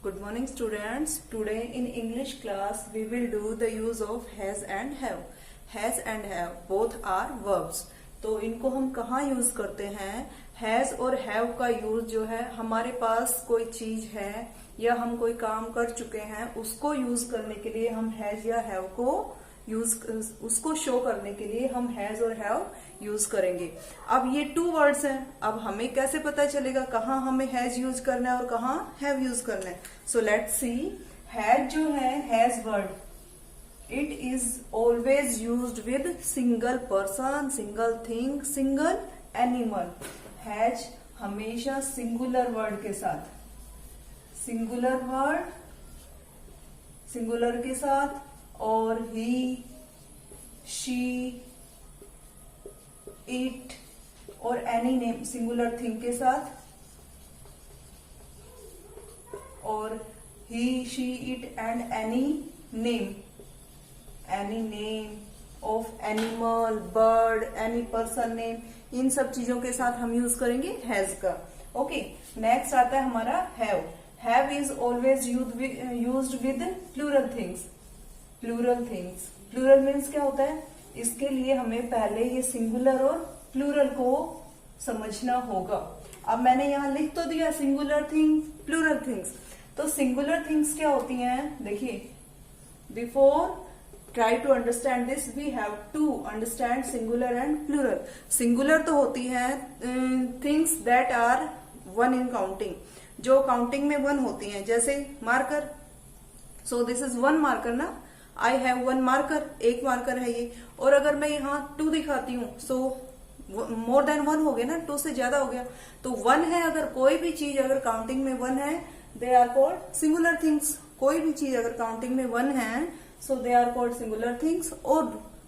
Good morning students. Today in English class we will do the use of has and have. Has and have both are verbs. तो इनको हम कहाँ use करते हैं? Has और have का use जो है हमारे पास कोई चीज है या हम कोई काम कर चुके हैं उसको यूज करने के लिए हम हैज या हैव को यूज उसको शो करने के लिए हम हैज और हैव यूज करेंगे। अब ये टू वर्ड्स हैं, अब हमें कैसे पता चलेगा कहाँ हमें हैज यूज करना है और कहाँ हैव यूज करना है? So let's see. हैज जो है has word it is always used with single person, single thing, single animal. Has हमेशा सिंगुलर वर्ड के साथ, सिंगुलर वर्ड सिंगुलर के साथ, और ही, शी, इट और एनी नेम सिंगुलर थिंग के साथ, और he, she, it and any name of animal, bird, any person name, इन सब चीजों के साथ हम यूज करेंगे हैज का। ओके, नेक्स्ट आता है हमारा have. Have is always used with plural things. Plural things, plural means क्या होता है? इसके लिए हमें पहले ये सिंगुलर और प्लूरल को समझना होगा। अब मैंने यहाँ लिख तो दिया सिंगुलर थिंग, प्लूरल थिंग्स। तो सिंगुलर थिंग्स क्या होती हैं? देखिए, before try to understand this we have to understand singular and plural. Singular तो होती है things that are one in counting, जो काउंटिंग में वन होती हैं, जैसे marker. So this is one marker ना, आई हैव वन मार्कर, एक मार्कर है ये। और अगर मैं यहाँ टू दिखाती हूँ सो मोर देन वन हो गया ना, टू से ज्यादा हो गया। तो वन है, अगर कोई भी चीज अगर काउंटिंग में वन है they are called singular things. कोई भी चीज अगर काउंटिंग में वन है so they are called singular things. और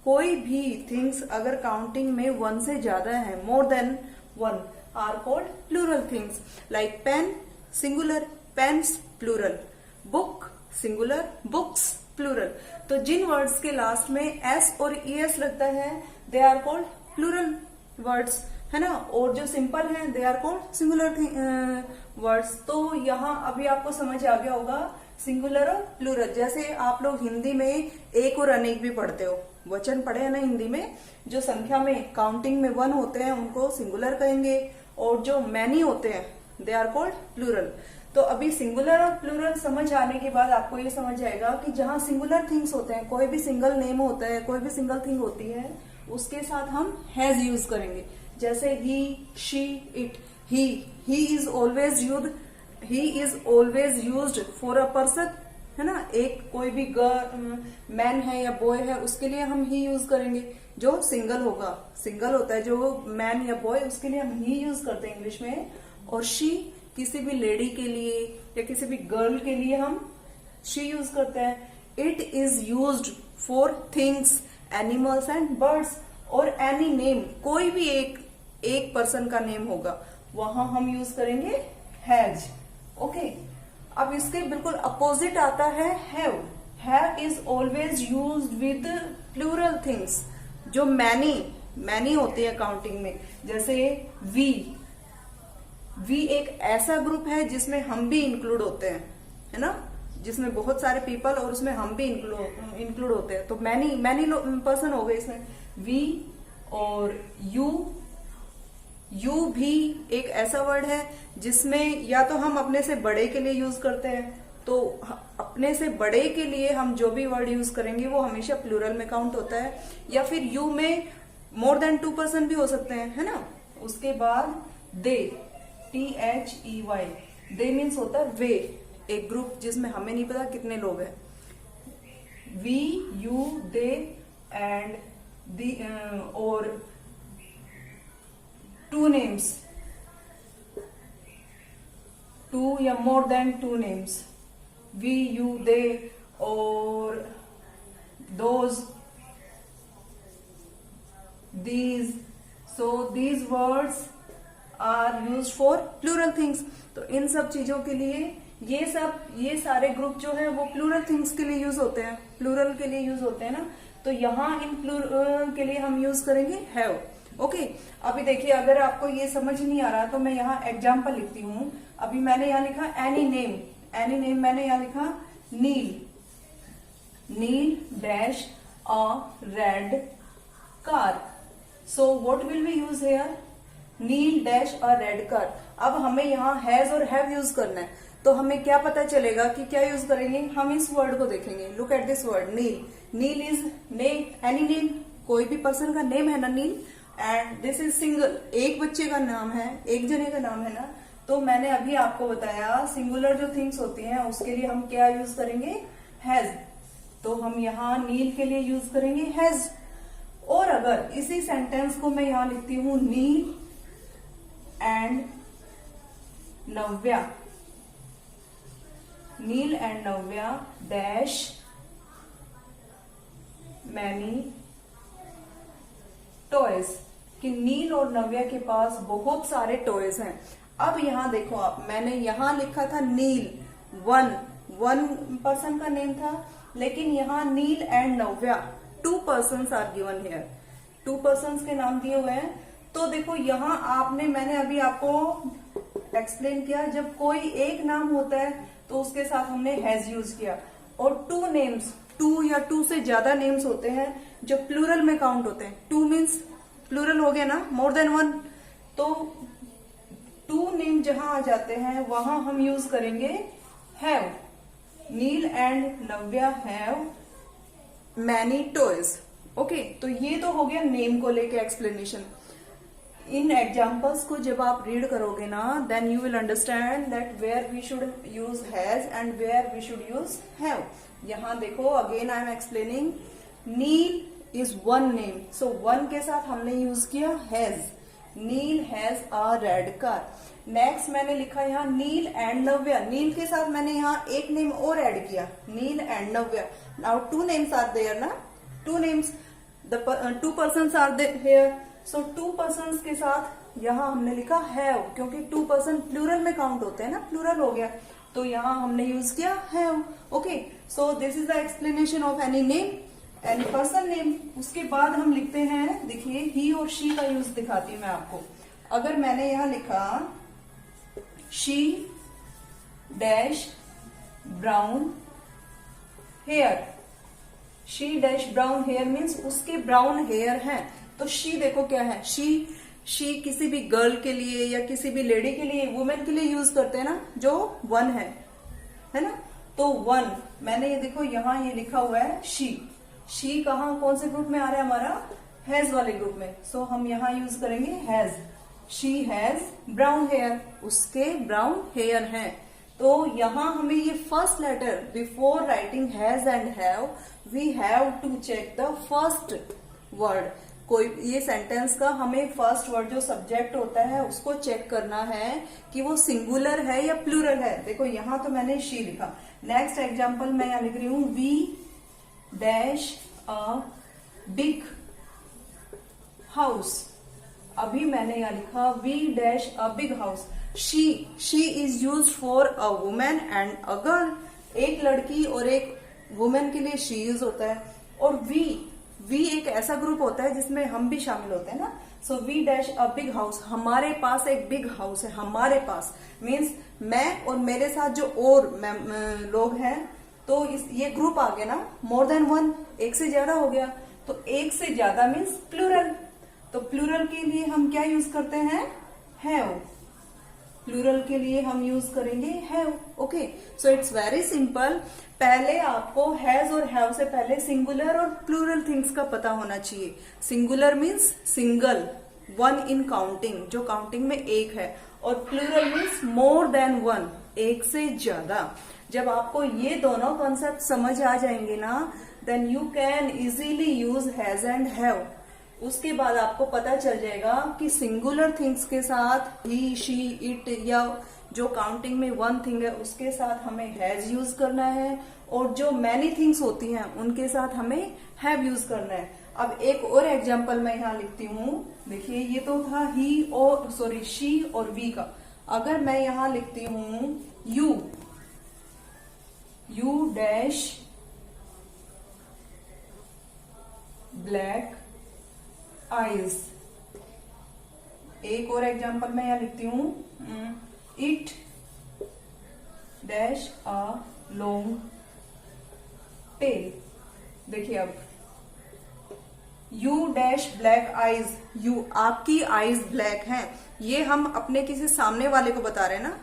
कोई भी थिंग्स अगर काउंटिंग में वन से ज्यादा है, more than one, are called plural things. Like pen singular, pens plural, book singular, books plural. तो जिन वर्ड्स के लास्ट में एस और ईएस लगता है they are called plural words, है ना। और जो सिंपल हैं they are called singular words. तो यहाँ अभी आपको समझ आ गया होगा सिंगुलर और प्लूरल। जैसे आप लोग हिंदी में एक और अनेक भी पढ़ते हो, वचन पढ़े है ना हिंदी में, जो संख्या में काउंटिंग में वन होते हैं उनको सिंगुलर कहेंगे, और जो मैनी होते हैं दे आर कॉल्ड प्लूरल। तो अभी सिंगुलर और प्लूरल समझ आने के बाद आपको ये समझ आएगा कि जहां सिंगुलर थिंग्स होते हैं, कोई भी सिंगल नेम होता है, कोई भी सिंगल थिंग होती है, उसके साथ हम हैज यूज करेंगे। जैसे he, she, it. He is always used for a person, है ना। एक कोई भी मैन है या बॉय है उसके लिए हम ही यूज करेंगे। जो सिंगल होगा, सिंगल होता है जो मैन या बॉय, उसके लिए हम ही यूज करते हैं इंग्लिश में। और शी किसी भी लेडी के लिए या किसी भी गर्ल के लिए हम शी यूज करते हैं। It is used for things, animals and birds. और एनी नेम, कोई भी एक पर्सन का नेम होगा वहां हम यूज करेंगे हैज। ओके, अब इसके बिल्कुल अपोजिट आता है have. Have is always used with plural things, जो मैनी होती है काउंटिंग में। जैसे वी एक ऐसा ग्रुप है जिसमें हम भी इंक्लूड होते हैं, है ना, जिसमें बहुत सारे पीपल और उसमें हम भी इंक्लूड होते हैं। तो मैनी पर्सन हो गए इसमें। वी और यू भी एक ऐसा वर्ड है जिसमें या तो हम अपने से बड़े के लिए यूज करते हैं, तो अपने से बड़े के लिए हम जो भी वर्ड यूज करेंगे वो हमेशा प्लूरल में काउंट होता है। या फिर यू में मोर देन टू पर्सन भी हो सकते हैं, है ना। उसके बाद दे, THEY, दे मीन्स होता है वे, एक ग्रुप जिसमें हमें नहीं पता कितने लोग हैं। We, you, they and the, और टू नेम्स, टू या more than two names, we, you, they और those, these. So these words are used for plural things. तो इन सब चीजों के लिए ये सारे ग्रुप जो है वो प्लूरल थिंग्स के लिए यूज होते हैं, प्लूरल के लिए यूज होते हैं ना। तो यहाँ इन प्लूरल के लिए हम यूज करेंगे हैव। ओके, अभी देखिए अगर आपको ये समझ नहीं आ रहा तो मैं यहाँ एग्जाम्पल लिखती हूँ। अभी मैंने यहाँ लिखा एनी नेम। एनी नेम मैंने यहां लिखा Neel, Neel dash a red car. So what will we use here, Neel dash a red car. अब हमें यहाँ हैज और हैव यूज करना है, तो हमें क्या पता चलेगा कि क्या यूज करेंगे, हम इस वर्ड को देखेंगे। Look at this word Neel, Neel is name, any name, कोई भी पर्सन का नेम है ना Neel, and this is single, एक बच्चे का नाम है, एक जने का नाम है ना। तो मैंने अभी आपको बताया सिंगुलर जो थिंग्स होती हैं उसके लिए हम क्या यूज करेंगे, हैज। तो हम यहाँ नील के लिए यूज करेंगे हैज। और अगर इसी सेंटेंस को मैं यहां लिखती हूं Neel and Navya, Neel and Navya dash many toys, कि नील और नव्या के पास बहुत सारे टॉयज हैं। अब यहां देखो आप, मैंने यहां लिखा था नील, वन पर्सन का नेम था, लेकिन यहां Neel and Navya 2 persons are given here, 2 persons के नाम दिए हुए हैं। तो देखो यहां आपने, मैंने अभी आपको एक्सप्लेन किया, जब कोई एक नाम होता है तो उसके साथ हमने हैज यूज किया, और 2 नेम्स, 2 या 2 से ज्यादा नेम्स होते हैं जो प्लूरल में काउंट होते हैं। 2 मीन्स प्लूरल हो गया ना, मोर देन 1। तो 2 नेम जहां आ जाते हैं वहां हम यूज करेंगे have. Neel and Navya have many toys. Okay, तो ये तो हो गया नेम को लेके एक्सप्लेनेशन। इन एग्जाम्पल्स को जब आप रीड करोगे ना, then you will understand that where we should use has and where we should use have. यहां देखो, again I am explaining, Neel is 1 name, so 1 के साथ हमने यूज किया has, Neel has a red car. Next मैंने लिखा यहाँ नील एंड नव्या, नील के साथ मैंने यहाँ एक नेम और ऐड किया, Neel and Navya. Now 2 names are there ना, 2 names, the 2 persons are there, so 2 persons के साथ यहाँ हमने लिखा हैव, क्योंकि 2 person प्लूरल में काउंट होते हैं ना, प्लूरल हो गया, तो यहाँ हमने यूज किया have. Okay, so this is the explanation of any name, any person name. उसके बाद हम लिखते हैं, देखिए ही और शी का यूज दिखाती हूँ मैं आपको। अगर मैंने यहाँ लिखा she dash brown hair, she dash brown hair means उसके ब्राउन हेयर हैं। तो शी देखो क्या है, शी किसी भी गर्ल के लिए या किसी भी लेडी के लिए, वुमेन के लिए यूज करते हैं ना, जो 1 है ना। तो 1 मैंने ये देखो यहाँ ये लिखा हुआ है शी कहाँ, कौन से ग्रुप में आ रहा है हमारा, हैज वाले ग्रुप में। सो हम यहाँ यूज करेंगे has. She has brown hair, उसके ब्राउन हेयर हैं। तो यहाँ हमें ये first letter, before writing has and have, we have to check the first word. कोई ये सेंटेंस का हमें फर्स्ट वर्ड जो सब्जेक्ट होता है उसको चेक करना है कि वो सिंगुलर है या प्लूरल है। देखो यहाँ तो मैंने शी लिखा। नेक्स्ट एग्जाम्पल मैं यहाँ लिख रही हूँ, we dash a big house. अभी मैंने यहाँ लिखा we dash a big house. She is use for a women and a girl, एक लड़की और एक वुमेन के लिए शी यूज होता है। और वी एक ऐसा ग्रुप होता है जिसमें हम भी शामिल होते हैं ना। So we dash a big house, हमारे पास एक बिग हाउस है, हमारे पास मीन्स मैं और मेरे साथ जो और लोग हैं, तो ये ग्रुप आ गया ना, मोर देन 1, एक से ज्यादा हो गया। तो एक से ज्यादा मीन्स प्लूरल, तो प्लूरल के लिए हम क्या यूज करते हैं, हैव। प्लूरल के लिए हम यूज करेंगे have. Okay, so it's very simple. पहले आपको हैज और हैव से पहले सिंगुलर और प्लूरल थिंग्स का पता होना चाहिए। सिंगुलर मीन्स सिंगल, 1 इन काउंटिंग, जो काउंटिंग में एक है, और प्लूरल मीन्स मोर देन 1, एक से ज्यादा। जब आपको ये दोनों कॉन्सेप्ट समझ आ जाएंगे ना, then you can easily use has and have. उसके बाद आपको पता चल जाएगा कि सिंगुलर थिंग्स के साथ ही, शी, इट, या जो काउंटिंग में 1 थिंग है उसके साथ हमें हैज यूज करना है, और जो मैनी थिंग्स होती हैं उनके साथ हमें हैव यूज करना है। अब एक और एग्जांपल मैं यहाँ लिखती हूँ। देखिए ये तो था ही और शी और वी का। अगर मैं यहाँ लिखती हूँ यू डैश ब्लैक आईज। एक और एग्जांपल मैं यहाँ लिखती हूँ, it dash a long tell. देखिए अब you dash black eyes, you आपकी आईज ब्लैक हैं। ये हम अपने किसी सामने वाले को बता रहे हैं ना,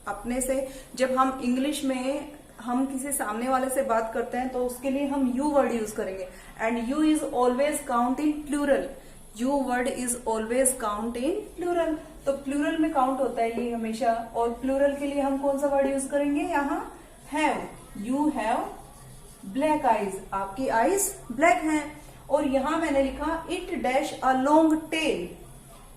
अपने से जब हम इंग्लिश में हम किसी सामने वाले से बात करते हैं तो उसके लिए हम यू वर्ड यूज करेंगे। And you is always count in plural, you word is always count in plural. तो प्लूरल में काउंट होता है ये हमेशा। और प्लूरल के लिए हम कौन सा वर्ड यूज करेंगे यहाँ, have. You have black eyes, आपकी आईज ब्लैक हैं। और यहां मैंने लिखा it dash a long tell,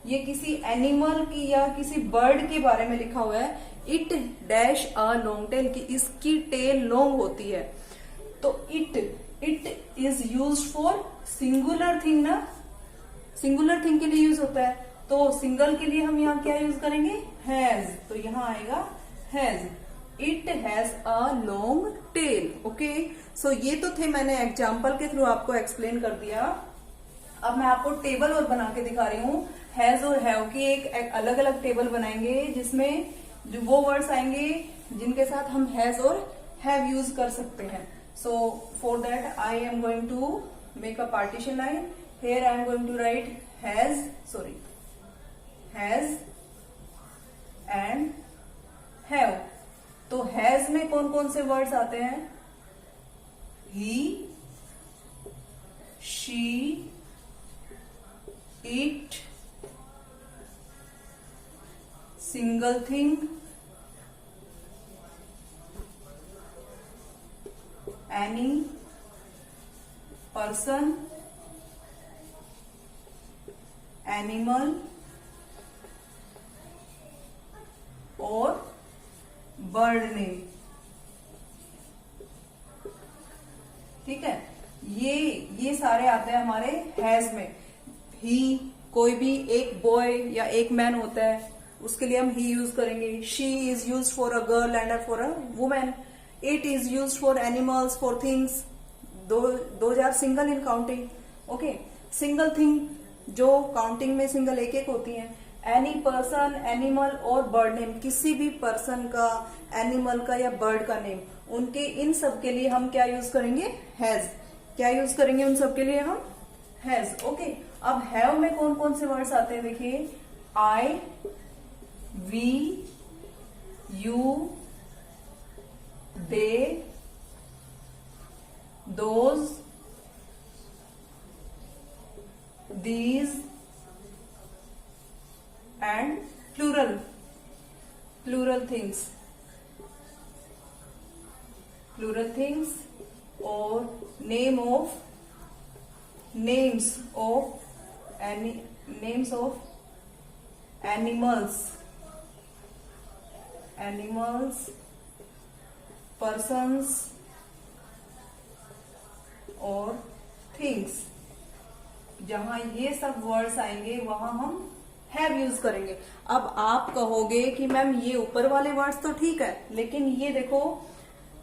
ये किसी एनिमल की या किसी बर्ड के बारे में लिखा हुआ है। It dash a long tell, की इसकी टेल लॉन्ग होती है। तो it is use for singular thing ना, सिंगुलर थिंग के लिए यूज होता है। तो सिंगल के लिए हम यहाँ क्या यूज करेंगे, हैज। तो यहाँ आएगा has, it has a long tail. Okay, so ये तो थे, मैंने एग्जाम्पल के थ्रू आपको एक्सप्लेन कर दिया। अब मैं आपको टेबल और बना के दिखा रही हूँ। हैज और हैव की एक अलग अलग टेबल बनाएंगे जिसमें जो वो वर्ड्स आएंगे जिनके साथ हम हैज और हैव यूज कर सकते हैं। So for that I am going to make a partition line. Here I am going to write has and have. तो हैज में कौन कौन से वर्ड्स आते हैं, he, she, it, single thing, any, person, animal और बर्ड नेम। ठीक है, ये सारे आते हैं हमारे हैज में। ही, कोई भी एक बॉय या एक मैन होता है उसके लिए हम ही यूज करेंगे। She is use for a girl and for a women. It is use for animals, for things. Those are single in counting. Okay, single thing जो काउंटिंग में सिंगल एक एक होती हैं। एनी पर्सन, एनिमल और bird name, किसी भी person का, एनिमल का या बर्ड का नेम, उनके इन सब के लिए हम क्या यूज करेंगे, हैज। क्या यूज करेंगे उन सब के लिए हम, हैज। ओके, अब हैव में कौन कौन से वर्ड्स आते हैं देखिए, I, we, you, they, those, these and plural things और names of animals, persons और थिंग्स। जहां ये सब वर्ड्स आएंगे वहां हम हैव यूज करेंगे। अब आप कहोगे कि मैम ये ऊपर वाले वर्ड्स तो ठीक है, लेकिन ये देखो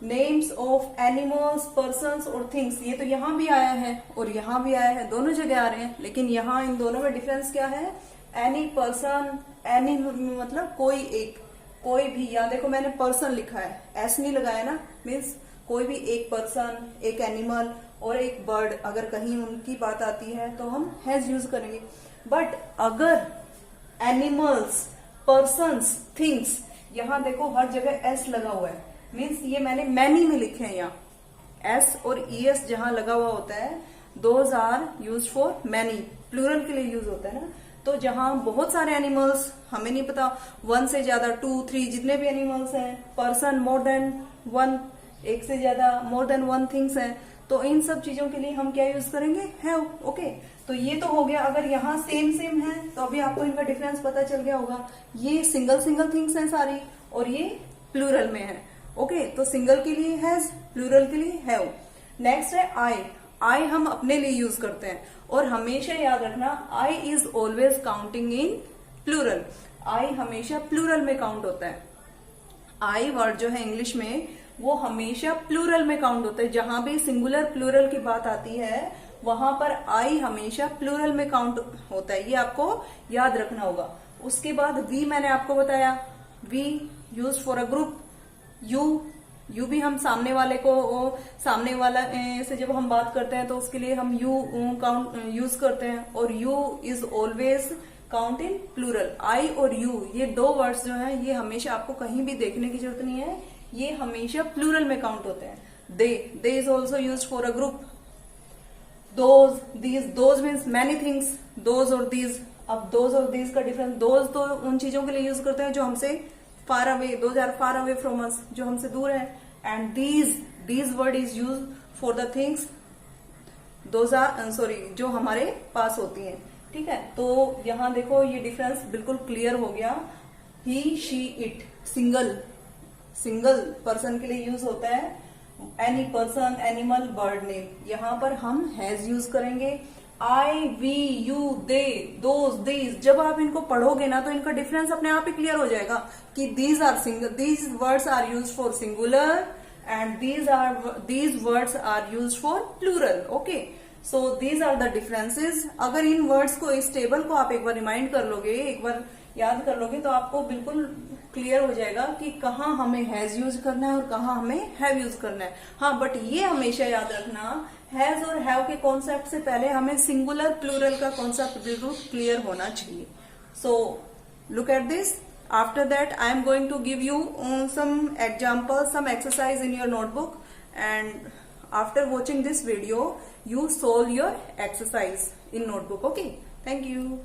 नेम्स ऑफ एनिमल्स, पर्सन्स और थिंग्स, ये तो यहाँ भी आया है और यहाँ भी आया है, दोनों जगह आ रहे हैं। लेकिन यहाँ इन दोनों में डिफरेंस क्या है, एनी पर्सन, एनी मतलब कोई एक, कोई भी। यहाँ देखो मैंने पर्सन लिखा है, एस नहीं लगाया ना, मीन्स कोई भी एक पर्सन, एक एनिमल और एक बर्ड, अगर कहीं उनकी बात आती है तो हम हैज यूज करेंगे। बट अगर एनिमल्स, पर्सन्स, थिंग्स, यहाँ देखो हर जगह एस लगा हुआ है, मीन्स ये मैंने मैनी में लिखे हैं। यहाँ एस और ईएस जहां लगा हुआ होता है, those are use for many, plural के लिए यूज होता है ना। तो जहां बहुत सारे एनिमल्स, हमें नहीं पता 1 से ज्यादा, 2, 3 जितने भी एनिमल्स हैं, पर्सन मोर देन 1, एक से ज्यादा, मोर देन 1 थिंग्स हैं, तो इन सब चीजों के लिए हम क्या यूज करेंगे, हैव। ओके, तो ये तो हो गया। अगर यहाँ सेम है तो अभी आपको इनका डिफरेंस पता चल गया होगा। ये सिंगल थिंग्स हैं सारी और ये प्लूरल में है। ओके, तो सिंगल के लिए हैज, प्लूरल के लिए हैव। नेक्स्ट है आई हम अपने लिए यूज करते हैं और हमेशा याद रखना, I is always counting in plural. I हमेशा प्लूरल में काउंट होता है। आई वर्ड जो है इंग्लिश में वो हमेशा प्लूरल में काउंट होता है। जहां भी सिंगुलर प्लूरल की बात आती है वहां पर आई हमेशा प्लूरल में काउंट होता है, ये आपको याद रखना होगा। उसके बाद वी मैंने आपको बताया, we use for a group, you भी हम सामने वाले को, सामने वाला से जब हम बात करते हैं तो उसके लिए हम यू काउंट यूज करते हैं, और you is always count in plural. I और यू ये दो वर्ड्स जो हैं ये हमेशा आपको कहीं भी देखने की जरूरत नहीं है, ये हमेशा प्लूरल में काउंट होते हैं। They is also use for a group. Those means many things, those और दीज। अब दोज और दीज का डिफरेंस, दोज तो उन चीजों के लिए यूज करते हैं जो हमसे far away, those are far away from us, जो हमसे दूर है। And these word is use for the things those are जो हमारे पास होती हैं। ठीक है, तो यहां देखो ये डिफरेंस बिल्कुल क्लियर हो गया। He, she, it single person के लिए यूज होता है। Any person, animal, bird name. यहां पर हम हैज यूज करेंगे। I, we, you, they, those, these. जब आप इनको पढ़ोगे ना तो इनका डिफरेंस अपने आप ही क्लियर हो जाएगा कि these words are use for singular and these words are use for plural. Okay, so these are the differences. अगर इन वर्ड्स को, इस टेबल को आप एक बार रिमाइंड कर लोगे, एक बार याद कर लोगे, तो आपको बिल्कुल क्लियर हो जाएगा कि कहाँ हमें हैज यूज करना है और कहाँ हमें हैव यूज करना है। हाँ, बट ये हमेशा याद रखना, हैज और हैव के कॉन्सेप्ट से पहले हमें सिंगुलर प्लूरल का कॉन्सेप्ट बिल्कुल क्लियर होना चाहिए। So look at this. After that I am going to give you some examples, some exercise in your notebook, and after watching this video you solve your exercise in notebook. Okay, thank you.